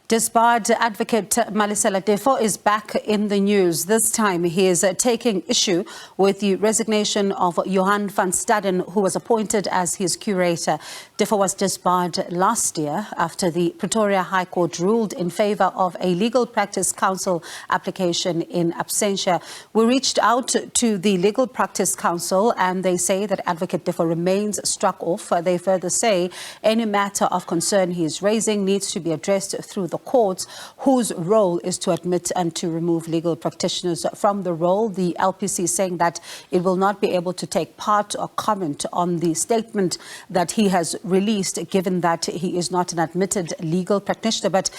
Disbarred Advocate Malesela Teffo is back in the news. This time he is taking issue with the resignation of Johan van Staden, who was appointed as his curator. Teffo was disbarred last year after the Pretoria High Court ruled in favour of a legal practice council application in absentia. We reached out to the Legal Practice Council and they say that Advocate Teffo remains struck off. They further say any matter of concern he is raising needs to be addressed through the courts, whose role is to admit and to remove legal practitioners from the role. The LPC saying that it will not be able to take part or comment on the statement that he has released, given that he is not an admitted legal practitioner. But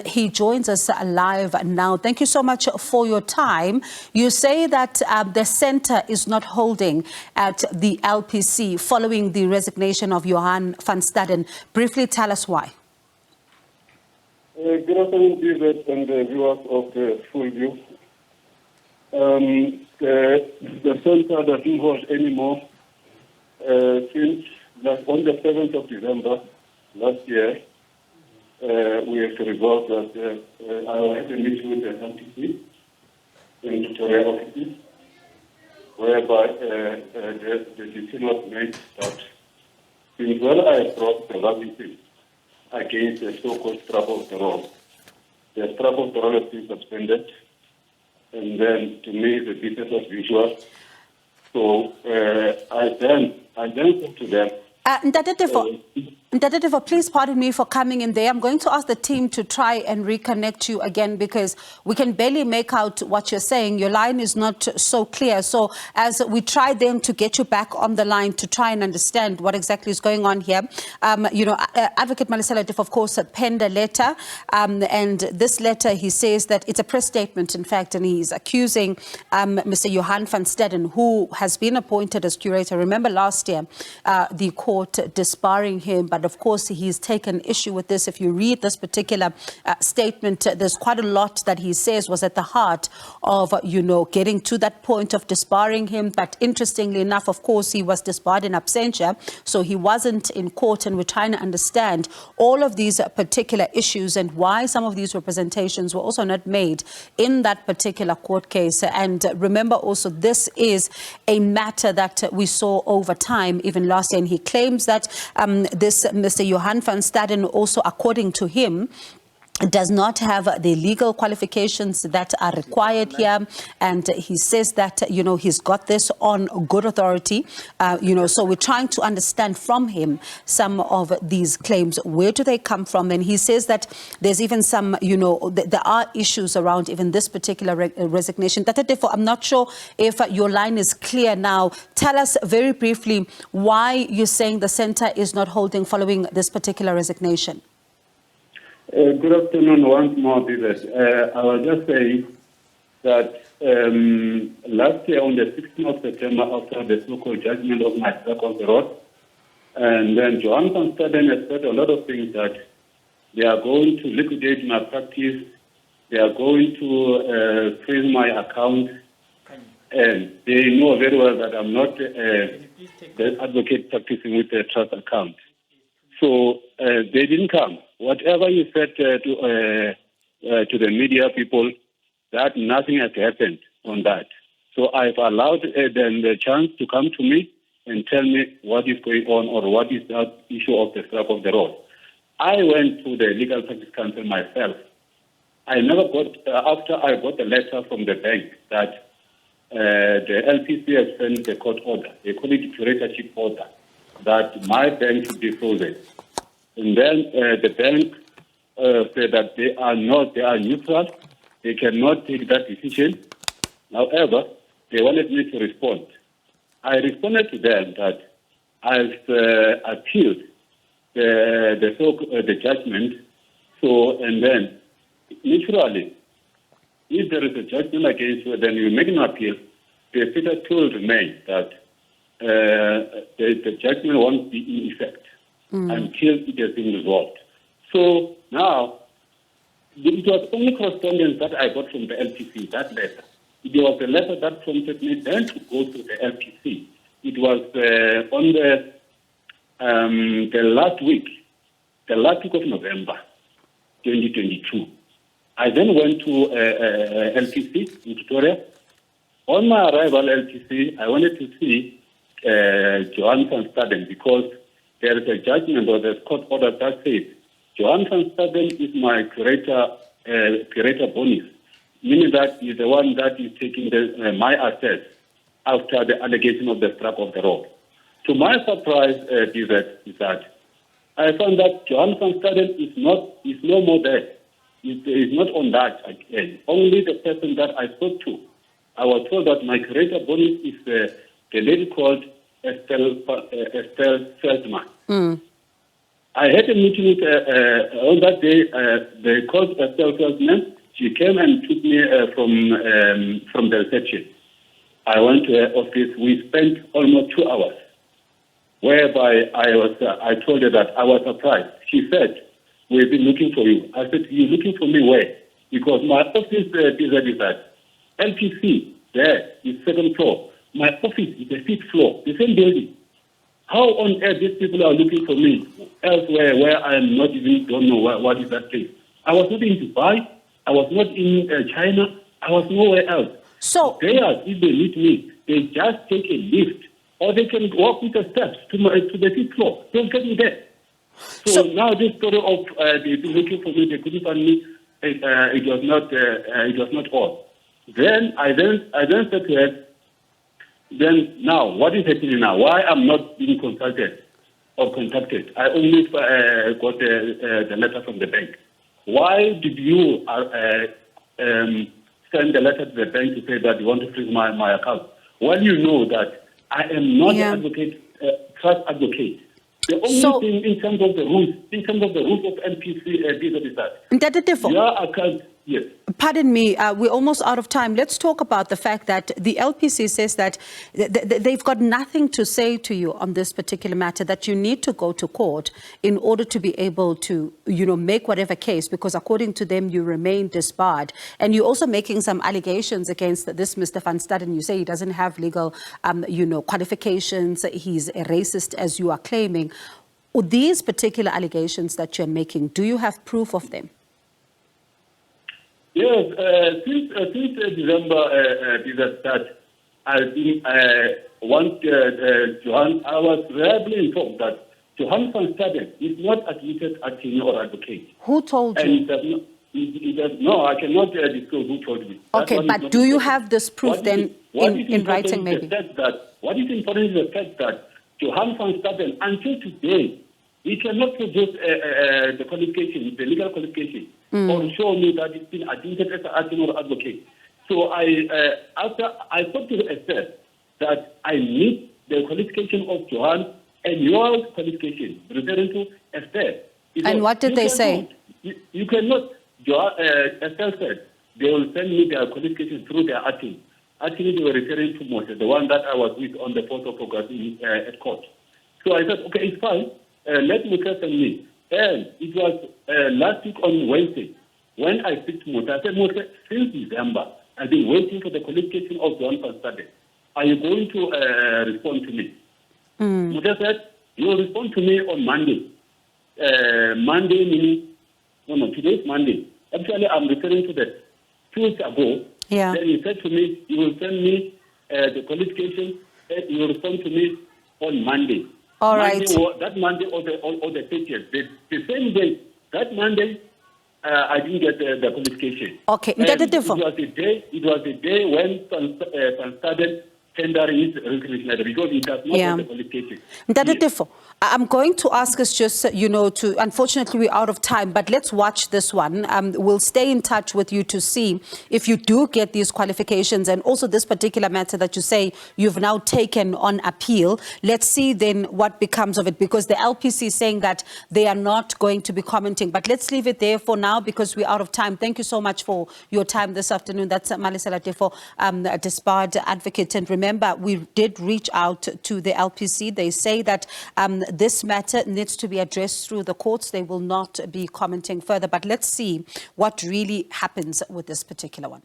he joins us live now. Thank you so much for your time. You say that the centre is not holding at the LPC following the resignation of Johan van Staden. Briefly tell us why. Good afternoon, viewers and viewers of the Full View. The centre doesn't hold anymore since on the 7th of December last year. We have resolved that I had a meeting with the LTC in Pretoria offices, whereby the decision was made that since well I brought the vacancy against the so-called strap of the roll. The strap of the roll has been suspended, and then to me the business as usual. So I then said to them, Adv Teffo, please pardon me for coming in there. I'm going to ask the team to try and reconnect you again because we can barely make out what you're saying. Your line is not so clear. So as we try then to get you back on the line to try and understand what exactly is going on here, Advocate Malesela Teffo, of course, penned a letter. And this letter, he says that it's a press statement, in fact, and he's accusing Mr. Johan van Staden, who has been appointed as curator. Remember last year, the court disbarring him, but of course he's taken issue with this. If you read this particular statement, there's quite a lot that he says was at the heart of, getting to that point of disbarring him. But interestingly enough, of course, he was disbarred in absentia, so he wasn't in court, and we're trying to understand all of these particular issues and why some of these representations were also not made in that particular court case. And remember also, this is a matter that we saw over time, even last year, and he claims that this Mr. Johan van Staden also, according to him, does not have the legal qualifications that are required here. And he says that, he's got this on good authority. So we're trying to understand from him some of these claims. Where do they come from? And he says that there's even some, there are issues around even this particular resignation. Adv Teffo, I'm not sure if your line is clear now. Tell us very briefly why you're saying the centre is not holding following this particular resignation. Good afternoon once more, David. I was just saying that last year on the 16th of September, after the so-called judgment of my back on the road, and then Johan van Staden has said a lot of things that they are going to liquidate my practice, they are going to freeze my account, and they know very well that I'm not the advocate practicing with the trust account. So they didn't come. Whatever you said to the media people, that nothing has happened on that. So I've allowed them the chance to come to me and tell me what is going on or what is that issue of the strap of the roll. I went to the Legal Practice Council myself. I never got, after I got a letter from the bank that the LPC has sent the court order, they call it curatorship order, that my bank should be frozen. And then the bank said that they are neutral, they cannot take that decision. However, they wanted me to respond. I responded to them that I've appealed the judgment. So, and then, naturally, if there is a judgment against you, then you make an appeal. The status will remain that the judgment won't be in effect until it has been resolved. So now, it was only correspondence that I got from the LPC, that letter. It was a letter that prompted me then to go to the LPC. It was on the last week of November. 2022. I then went to LPC in Pretoria. On my arrival at LPC, I wanted to see Johan van Staden because there is a judgment or there's court order that says Johan van Staden is my curator bonus, meaning that he's the one that is taking my assets after the allegation of the strike of the road. To my surprise, is that I found that Johan van Staden is no more there. He's not on that again. Only the person that I spoke to, I was told that my curator bonus is the lady called Estelle Feldman. Mm. I had a meeting with on that day. They called Estelle Feldman. She came and took me from the reception. I went to her office. We spent almost 2 hours, whereby I told her that I was surprised. She said, "We've been looking for you." I said, "You're looking for me where?" Because my office is that LPC, there is 2nd floor. My office is the 5th floor, the same building. How on earth these people are looking for me elsewhere where I am not even, don't know what is that place? I was not in Dubai. I was not in China. I was nowhere else. So, if they need me, they just take a lift or they can walk with the steps to the 5th floor. They'll get me there. So now this story of they've been looking for me, they couldn't find me, it was not all. Then I said to her, then now what is happening now? Why I'm not being consulted or contacted? I only got the letter from the bank. Why did you send the letter to the bank to say that you want to freeze my account? Well, you know that I am not an advocate, trust advocate. The only thing in terms of the rules of NPC is that your account, yes. Pardon me, we're almost out of time. Let's talk about the fact that the LPC says that they've got nothing to say to you on this particular matter, that you need to go to court in order to be able to, make whatever case, because according to them, you remain disbarred. And you're also making some allegations against this Mr. van Staden. You say he doesn't have legal, qualifications. He's a racist, as you are claiming. These particular allegations that you're making, do you have proof of them? Yes, since December, that I've been Johan. I was verbally informed that Johan van Staden is not admitted attorney or advocate. Who told you? And no, I cannot disclose who told me. Okay, but do you have this proof then in writing, maybe? What is important is the fact that Johan van Staden, until today, he cannot produce the qualification, the legal qualification, or show me that it's been admitted as an attorney or advocate. So after I spoke to Esther that I need the qualification of Johan and your qualification, referring to Esther. And what did they say? You cannot. Esther said they will send me their qualification through their attorney. Attorney they were referring to Moses, the one that I was with on the 4th of August at court. So I said, okay, it's fine. Let me send me. And it was last week on Wednesday when I speak to Moses. I said, Moses, since December, I've been waiting for the qualification of Johan van Staden. Are you going to respond to me? Moses said, you will respond to me on Monday. Monday meaning, today's Monday. Actually, I'm referring to the 2 weeks ago. Yeah. Then he said to me, you will send me the qualification, and you will respond to me on Monday. All right. That Monday or the 30th. The same day, that Monday, I didn't get the qualification. Okay. It was the day when Van Staden tendered his resignation letter because he does not have the qualification. Adv Teffo, I'm going to ask us just, unfortunately we're out of time, but let's watch this one. We'll stay in touch with you to see if you do get these qualifications and also this particular matter that you say you've now taken on appeal. Let's see then what becomes of it, because the LPC is saying that they are not going to be commenting. But let's leave it there for now because we're out of time. Thank you so much for your time this afternoon. That's Malesela Teffo, a disbarred advocate. And remember, we did reach out to the LPC. They say that this matter needs to be addressed through the courts. They will not be commenting further. But let's see what really happens with this particular one.